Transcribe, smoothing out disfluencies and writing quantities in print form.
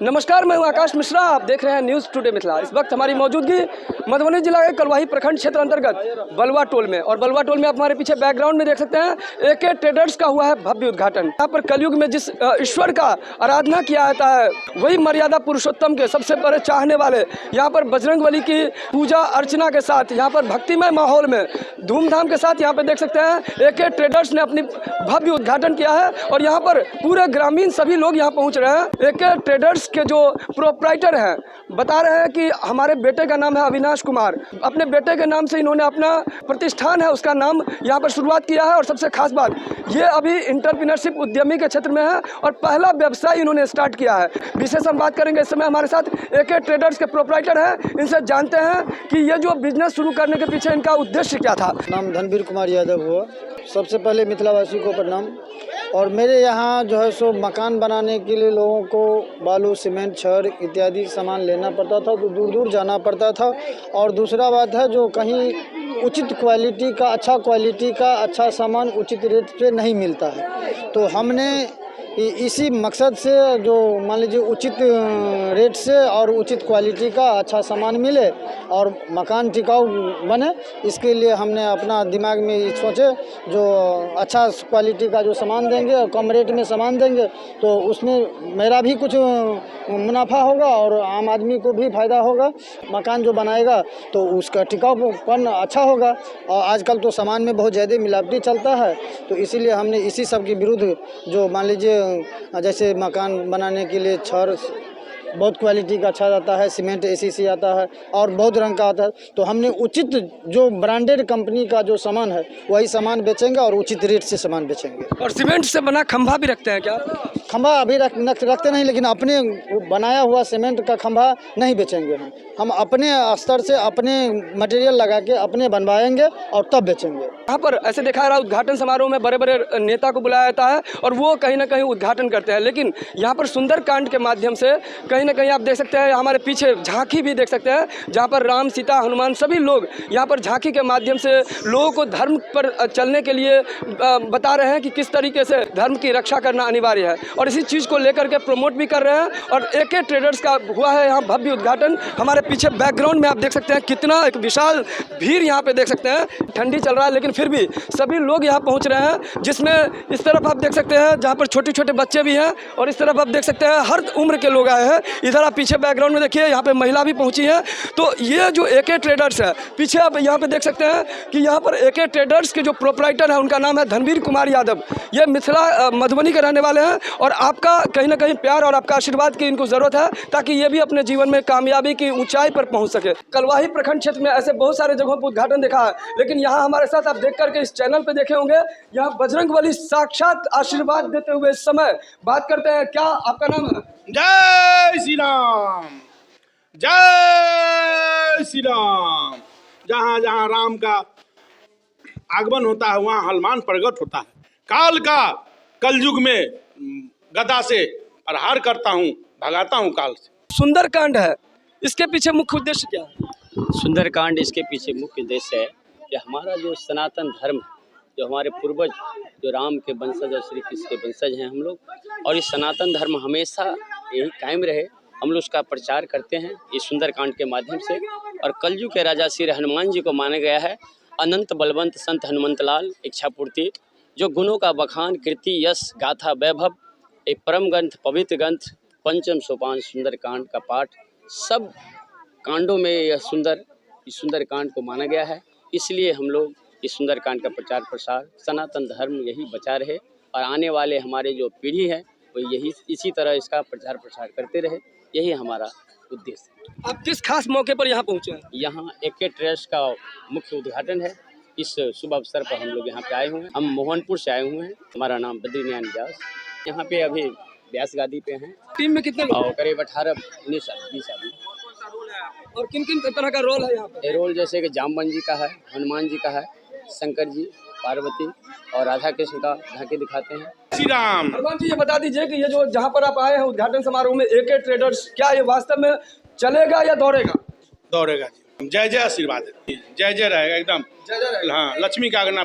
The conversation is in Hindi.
नमस्कार, मैं हूं आकाश मिश्रा। आप देख रहे हैं न्यूज़ टुडे मिथिला। इस वक्त हमारी मौजूदगी मधुबनी जिला के कलवाही प्रखंड क्षेत्र अंतर्गत बलुआ टोल में, और बलुआ टोल में आप हमारे पीछे बैकग्राउंड में देख सकते हैं एके ट्रेडर्स का हुआ है भव्य उद्घाटन। यहाँ पर कलयुग में जिस ईश्वर का आराधना किया जाता है, वही मर्यादा पुरुषोत्तम के सबसे बड़े चाहने वाले यहाँ पर बजरंगबली की पूजा अर्चना के साथ, यहाँ पर भक्तिमय माहौल में धूमधाम के साथ यहाँ पे देख सकते हैं एके ट्रेडर्स ने अपनी भव्य उद्घाटन किया है। और यहाँ पर पूरे ग्रामीण सभी लोग यहाँ पहुँच रहे हैं। एके ट्रेडर्स के जो प्रोप्राइटर हैं बता रहे हैं कि हमारे बेटे का नाम है अविनाश कुमार। अपने बेटे के नाम से इन्होंने अपना प्रतिष्ठान है उसका नाम यहाँ पर शुरुआत किया है। और सबसे खास बात ये अभी इंटरप्रेन्योरशिप उद्यमी के क्षेत्र में है और पहला व्यवसाय इन्होंने स्टार्ट किया है। विशेष हम बात करेंगे, इस समय हमारे साथ एके ट्रेडर्स के प्रोप्राइटर हैं, इनसे जानते हैं कि ये जो बिजनेस शुरू करने के पीछे इनका उद्देश्य क्या था। नाम धनवीर कुमार यादव हुआ। सबसे पहले मिथिलावासी को प्रणाम। और मेरे यहाँ जो है सो मकान बनाने के लिए लोगों को बालू, सीमेंट, छड़ इत्यादि सामान लेना पड़ता था, तो दूर दूर जाना पड़ता था। और दूसरा बात है, जो कहीं उचित क्वालिटी का, अच्छा सामान उचित रेट पे नहीं मिलता है, तो हमने इसी मकसद से जो मान लीजिए उचित रेट से और उचित क्वालिटी का अच्छा सामान मिले और मकान टिकाऊ बने, इसके लिए हमने अपना दिमाग में सोचे जो अच्छा क्वालिटी का जो सामान देंगे और कम रेट में सामान देंगे तो उसमें मेरा भी कुछ मुनाफा होगा और आम आदमी को भी फ़ायदा होगा। मकान जो बनाएगा तो उसका टिकाऊपन अच्छा होगा। और आजकल तो सामान में बहुत ज़्यादा मिलावटी चलता है, तो इसीलिए हमने इसी सब के विरुद्ध जो मान लीजिए जैसे मकान बनाने के लिए छड़ बहुत क्वालिटी का अच्छा आता है, सीमेंट एसीसी आता है और बहुत रंग का आता है, तो हमने उचित जो ब्रांडेड कंपनी का जो सामान है वही सामान बेचेंगे और उचित रेट से सामान बेचेंगे। और सीमेंट से बना खंभा भी रखते हैं क्या? खंभा अभी रखते नहीं, लेकिन अपने बनाया हुआ सीमेंट का खंभा नहीं बेचेंगे। हम अपने स्तर से अपने मटेरियल लगा के अपने बनवाएंगे और तब बेचेंगे। यहाँ पर ऐसे देखा रहा उद्घाटन समारोह में बड़े बड़े नेता को बुलाया जाता है और वो कहीं ना कहीं उद्घाटन करते हैं, लेकिन यहाँ पर सुंदरकांड के माध्यम से कहीं ना कहीं आप देख सकते हैं, हमारे पीछे झांकी भी देख सकते हैं जहाँ पर राम, सीता, हनुमान सभी लोग यहाँ पर झांकी के माध्यम से लोगों को धर्म पर चलने के लिए बता रहे हैं कि किस तरीके से धर्म की रक्षा करना अनिवार्य है, और इसी चीज़ को लेकर के प्रमोट भी कर रहे हैं। और एके ट्रेडर्स का हुआ है यहाँ भव्य उद्घाटन। हमारे पीछे बैकग्राउंड में आप देख सकते हैं कितना एक विशाल भीड़ यहाँ पे देख सकते हैं। ठंडी चल रहा है लेकिन फिर भी सभी लोग यहाँ पहुँच रहे हैं, जिसमें इस तरफ आप देख सकते हैं जहाँ पर छोटे छोटे बच्चे भी हैं और इस तरफ आप देख सकते हैं हर उम्र के लोग आए हैं। इधर आप पीछे बैकग्राउंड में देखिए, यहाँ पे महिला भी पहुँची है। तो ये जो एके ट्रेडर्स है, पीछे आप यहाँ पे देख सकते हैं कि यहाँ पर एके ट्रेडर्स के जो प्रोप्राइटर है उनका नाम है धनवीर कुमार यादव। ये मिथिला मधुबनी के रहने वाले हैं और आपका कहीं ना कहीं प्यार और आपका आशीर्वाद की इनको ज़रूरत है ताकि ये भी अपने जीवन में कामयाबी की ऊंचाई पर पहुंच सके। कलवाही प्रखंड क्षेत्र में ऐसे बहुत सारे जगहों पर उद्घाटन देखा है, लेकिन यहाँ हमारे साथ आप देख करके इस चैनल पे देखे होंगे, यहाँ बजरंगबली साक्षात आशीर्वाद देते हुए इस समय बात करते हैं। क्या आपका नाम है? जय श्री राम, जय श्री राम। जहाँ जहाँ राम का आगमन होता है वहाँ हनुमान प्रकट होता है। काल का कलयुग में गदा से प्रहार करता हूँ, भगाता हूँ काल से। सुंदरकांड है, इसके पीछे मुख्य उद्देश्य क्या है? सुंदरकांड इसके पीछे मुख्य उद्देश्य है कि हमारा जो सनातन धर्म, जो हमारे पूर्वज जो राम के वंशज और श्री कृष्ण के वंशज हैं हम लोग, और इस सनातन धर्म हमेशा यही कायम रहे, हम लोग उसका प्रचार करते हैं इस सुंदरकांड के माध्यम से। और कलयुग के राजा श्री हनुमान जी को माना गया है अनंत बलवंत संत हनुमंत लाल इच्छा पूर्ति, जो गुणों का बखान, कीर्ति, यश, गाथा, वैभव, एक परम ग्रंथ, पवित्र ग्रंथ, पंचम सोपान सुंदरकांड का पाठ, सब कांडों में यह इस सुंदरकांड को माना गया है। इसलिए हम लोग इस सुंदरकांड का प्रचार प्रसार, सनातन धर्म यही बचा रहे और आने वाले हमारे जो पीढ़ी है वो यही इसी तरह इसका प्रचार प्रसार करते रहे, यही हमारा उद्देश्य है। आप किस खास मौके पर यहाँ पहुँचे हैं? यहाँ एके ट्रेडर्स का मुख्य उद्घाटन है। इस शुभ अवसर पर हम लोग यहाँ पे आए हुए हैं। हम मोहनपुर से आए हुए हैं। हमारा नाम बद्रीनारायण व्यास। यहाँ पे अभी व्यास गादी पे हैं। टीम में कितने लोग? करीब 18-19 20 आदमी। और किन किन तरह का रोल है यहाँ पे? रोल जैसे कि जामवन जी का है, हनुमान जी का है, शंकर जी, पार्वती और राधा कृष्ण का झांकी दिखाते हैं। श्री राम। हनुमान जी ये बता दीजिए कि ये जो जहाँ पर आप आए हैं उद्घाटन समारोह में एके ट्रेडर्स, क्या ये वास्तव में चलेगा या दौड़ेगा? दौड़ेगा जी। जय जय आशीर्वाद, जय जय रहेगा एकदम। जय जय रहेगा। हाँ, लक्ष्मी का आगना।